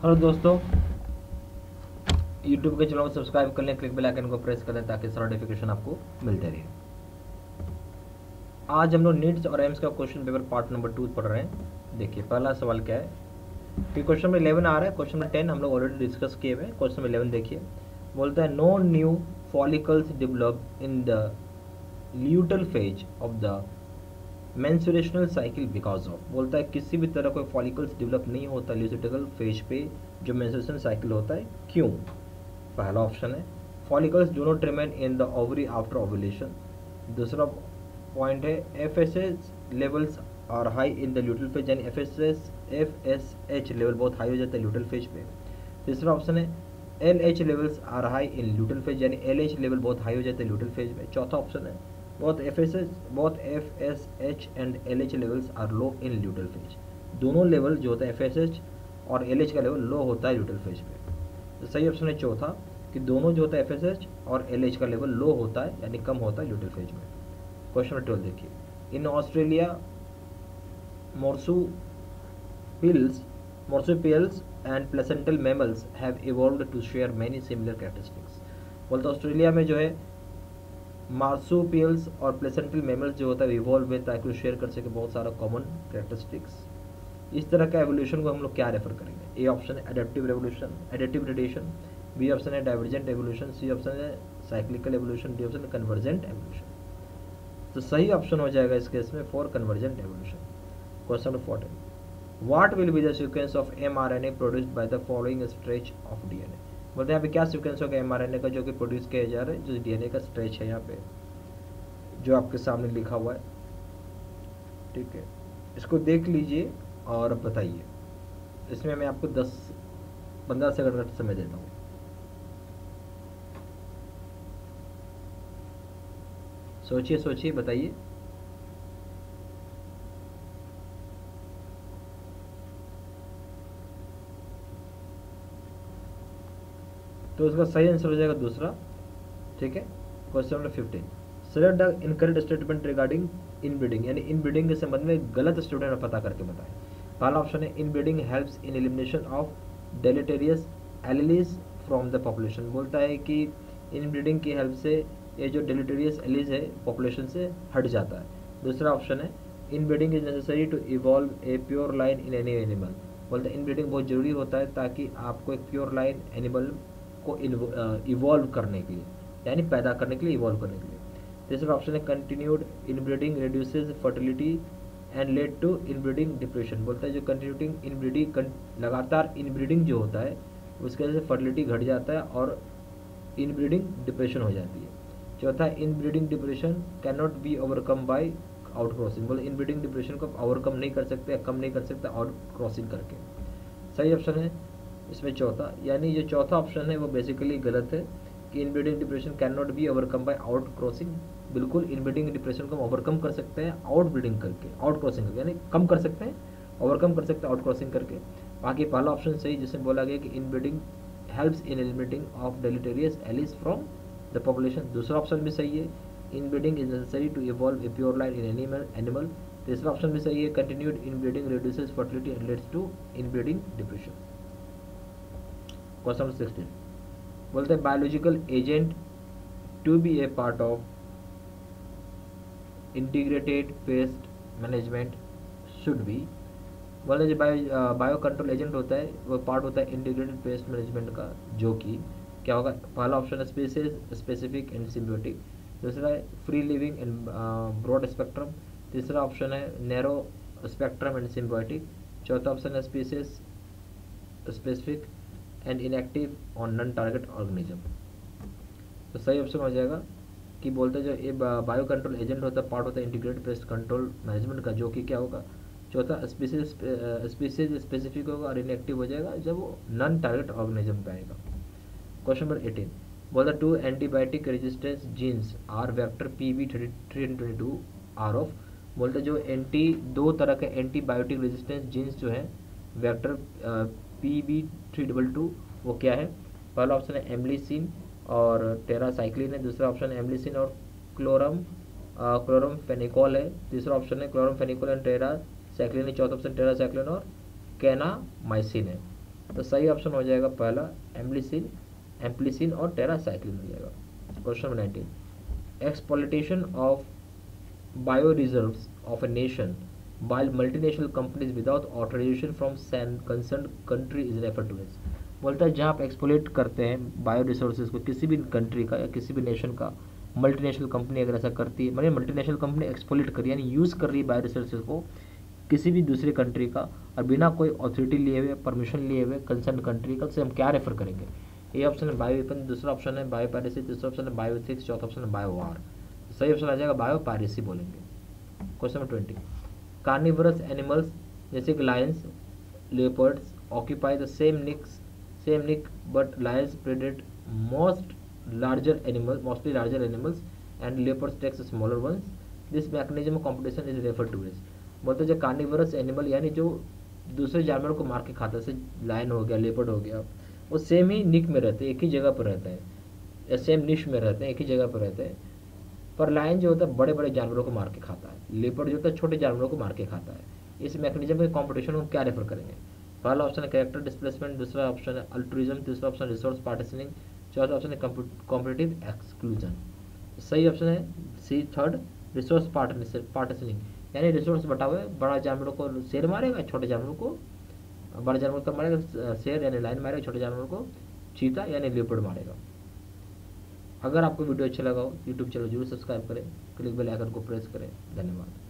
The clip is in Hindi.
हेलो दोस्तों, यूट्यूब के चैनल को सब्सक्राइब कर लें, क्लिक बेल आइकन को प्रेस कर दें ताकि सारा नोटिफिकेशन आपको मिलते रहे। आज हम लोग नीट्स और एम्स का क्वेश्चन पेपर पार्ट नंबर 2 पढ़ रहे हैं। देखिए पहला सवाल क्या है, फिर क्वेश्चन नंबर 11 आ रहा है। क्वेश्चन नंबर 10 हम लोग ऑलरेडी डिस्कस किए हुए हैं। क्वेश्चन नंबर 11 देखिए, बोलता है no new follicles develop in the luteal phase of the menstrual cycle because of. बोलता है किसी भी तरह कोई फॉलिकल्स डेवलप नहीं होता ल्यूटिकल फेज पे जो मेंस्ट्रुएशन साइकिल होता है, क्यों? पहला ऑप्शन है follicles do not remain in the ovary after ovulation. दूसरा पॉइंट है FSH levels are high in the luteal phase, यानी एफएसएच लेवल बहुत हाई हो जाता है ल्यूटल फेज पे। तीसरा ऑप्शन है LH levels are high in luteal phase, यानी एलएच लेवल बहुत हाई हो जाता है ल्यूटल फेज में। चौथा ऑप्शन है both FSH and LH levels are low in luteal phase. दोनों लेवल जो होता है FSH और LH का लेवल लो होता है ल्यूटल फेज पे। तो सही ऑप्शन है चौथा कि दोनों जो होता है FSH और LH का लेवल लो होता है, यानी कम होता है ल्यूटल फेज में। क्वेश्चन नंबर 12 देखिए, in Australia marsupials and placental mammals have evolved to share many similar characteristics. बोलते ऑस्ट्रेलिया में जो है मार्सुपियल्स और प्लेसेंटल मैमल्स जो होता है इवॉल्व हुए ताकि वो शेयर कर सके बहुत सारा कॉमन कैरेक्टरिस्टिक्स। इस तरह का एवोल्यूशन को हम लोग क्या रेफर करेंगे? ए ऑप्शन है adaptive revolution, adaptive radiation, B option है डाइवर्जेंट एवोल्यूशन, सी ऑप्शन है साइक्लिकल एवोल्यूशन, डी ऑप्शन है कन्वर्जेंट एवोल्यूशन। तो सही ऑप्शन हो जाएगा इस केस में for convergent evolution. Question number 14, what will be the sequence of mRNA produced by the following stretch of DNA। बोलते हैं यहाँ पे क्या सीक्वेंस होगा mRNA का जो कि प्रोड्यूस किया जा रहा है, जो DNA का स्ट्रेच है यहाँ पे जो आपके सामने लिखा हुआ है, ठीक है। इसको देख लीजिए और बताइए। इसमें मैं आपको 10-15 सेकंड का समय देता हूँ। सोचिए सोचिए बताइए। तो इसका सही आंसर हो जाएगा दूसरा, ठीक है। Question number 15, select the incorrect statement regarding inbreeding, यानी इनब्रीडिंग के संबंध में गलत स्टेटमेंट पता करके बताएं। पहला ऑप्शन है inbreeding helps in elimination of deleterious alleles from the population. बोलता है कि इनब्रीडिंग की हेल्प से ये जो डेलेटेरियस एलिज है पॉपुलेशन से हट जाता है। दूसरा ऑप्शन है inbreeding is necessary to evolve a pure line in any animal. बोलते हैं इनब्रीडिंग बहुत जरूरी होता है ताकि आपको एक प्योर लाइन एनिमल को इवॉल्व करने के लिए, यानी पैदा करने के लिए, इवॉल्व करने के लिए। तीसरा ऑप्शन है continued inbreeding reduces fertility and lead to inbreeding depression. बोलता है जो कंटिन्यूटिंग इनब्रीडिंग, लगातार इनब्रीडिंग जो होता है उसके वजह से फर्टिलिटी घट जाता है और इनब्रीडिंग डिप्रेशन हो जाती है। चौथा inbreeding depression can not be overcome bye out crossing. बोले इनब्रीडिंग डिप्रेशन को ओवरकम नहीं कर सकते, कम नहीं कर सकते आउट क्रॉसिंग करके। सही ऑप्शन है इसमें चौथा, यानी जो चौथा ऑप्शन है वो बेसिकली गलत है कि inbreeding depression can not be overcome bye out crossing. बिल्कुल इनब्रीडिंग डिप्रेशन को हम ओवरकम कर सकते हैं आउट ब्रीडिंग करके, आउट क्रॉसिंग करके, यानी कम कर सकते हैं, ओवरकम कर सकते हैं आउट क्रॉसिंग करके। बाकी पहला ऑप्शन सही जिसमें बोला गया कि inbreeding helps in eliminating of deleterious alleles from the population. दूसरा ऑप्शन भी सही है inbreeding is necessary to evolve a pure line in animal. तीसरा ऑप्शन भी सही है continued inbreeding reduces fertility and leads to inbreeding depression. Question 16, बोलते हैं biological agent to be a part of integrated pest management should be. बोलते जो बायो कंट्रोल एजेंट होता है वो पार्ट होता है इंटीग्रेटेड पेस्ट मैनेजमेंट का, जो कि क्या होगा? पहला ऑप्शन है स्पीसीज स्पेसिफिक एंड सिम्बियोटिक। दूसरा है free living and broad spectrum. तीसरा ऑप्शन है नैरो स्पेक्ट्रम एंड सिम्बियोटिक। चौथा ऑप्शन है species specific and inactive on non target organism. तो सही ऑप्शन हो जाएगा कि बोलते जो ये बायो कंट्रोल एजेंट होता है पार्ट होता है इंटीग्रेटेड पेस्ट कंट्रोल मैनेजमेंट का, जो कि क्या होगा? चौथा स्पीसीज स्पेसिफिक होगा और इनएक्टिव हो जाएगा जब वो नॉन टारगेट ऑर्गेनिज्म पे आएगा। क्वेश्चन नंबर 18, बोलता two antibiotic resistance genes are vector PB322 are of. बोलते जो दो तरह के एंटीबायोटिक रेजिस्टेंस जीन्स जो है वेक्टर PB322 वो क्या है? पहला ऑप्शन है एम्लिसिन और टेरासाइक्लिन है। दूसरा ऑप्शन है एम्लिसिन और क्लोरम फेनिकोल है। तीसरा ऑप्शन है क्लोरम फेनिकोल एंड टेरासाइक्लिन है। चौथा ऑप्शन टेरासाइक्लिन और कैनामाइसिन है। तो सही ऑप्शन हो जाएगा पहला एम्ब्लिसिन, एम्प्लिसिन और टेरासाइक्लिन हो जाएगा। Question number 19, exploitation of bio reserves of a nation by multinational companies without authorisation from concern country is refer to as. बोलता है जहाँ आप एक्सप्लोइट करते हैं बायो रिसोर्सेज को किसी भी कंट्री का या किसी भी नेशन का, मल्टीनेशनल कंपनी अगर ऐसा करती है, मतलब मल्टीनेशनल कंपनी एक्सप्लोइट कर रही है यानी यूज़ कर रही है बायो रिसोर्सेज को किसी भी दूसरे कंट्री का और बिना कोई अथॉरिटी लिए हुए, परमिशन लिए हुए कंसर्न कंट्री का, तो हम क्या रेफर करेंगे? ए ऑप्शन है बायो वेपन, दूसरा ऑप्शन है बायो पायरेसी, तीसरा ऑप्शन है बायो एथिक्स, चौथा ऑप्शन है बायो वार। सही ऑप्शन आ जाएगा बायो पायरेसी बोलेंगे। क्वेश्चन नंबर 20, कार्निवरस एनिमल्स जैसे कि lions, leopards occupy the same niche but lions predate mostly larger animals and leopards takes smaller ones. This mechanism of competition is referred to as। बोलते जो कार्निवरस एनिमल यानी जो दूसरे जानवरों को मार के खाता है, जैसे लायन हो गया, लेपर्ड हो गया, वो सेम ही निक में रहते हैं, एक ही जगह पर रहते हैं, या सेम निश में रहते हैं, एक ही जगह पर रहते हैं। पर लायन जो होता है बड़े बड़े जानवरों को मार के खाता है, लेपर्ड जो होता है छोटे जानवरों को मार के खाता है। इस मैकेनिज्म के कॉम्पिटिशन को क्या रेफर करेंगे? पहला ऑप्शन है कैरेक्टर डिस्प्लेसमेंट, दूसरा ऑप्शन है अल्ट्रुइज्म, तीसरा ऑप्शन रिसोर्स पार्टीशनिंग, चौथा ऑप्शन है कॉम्पिटिटिव एक्सक्लूजन। सही ऑप्शन है सी थर्ड, रिसोर्स पार्टीशनिंग, यानी रिसोर्स बटा हुआ है, बड़ा जानवरों को शेर मारेगा, छोटे जानवरों को, बड़े जानवर को मारेगा शेर यानी लायन मारेगा, छोटे जानवरों को चीता यानी लेपर्ड मारेगा। अगर आपको वीडियो अच्छा लगा हो यूट्यूब चैनल जरूर सब्सक्राइब करें, क्लिक बेल आइकन को प्रेस करें। धन्यवाद।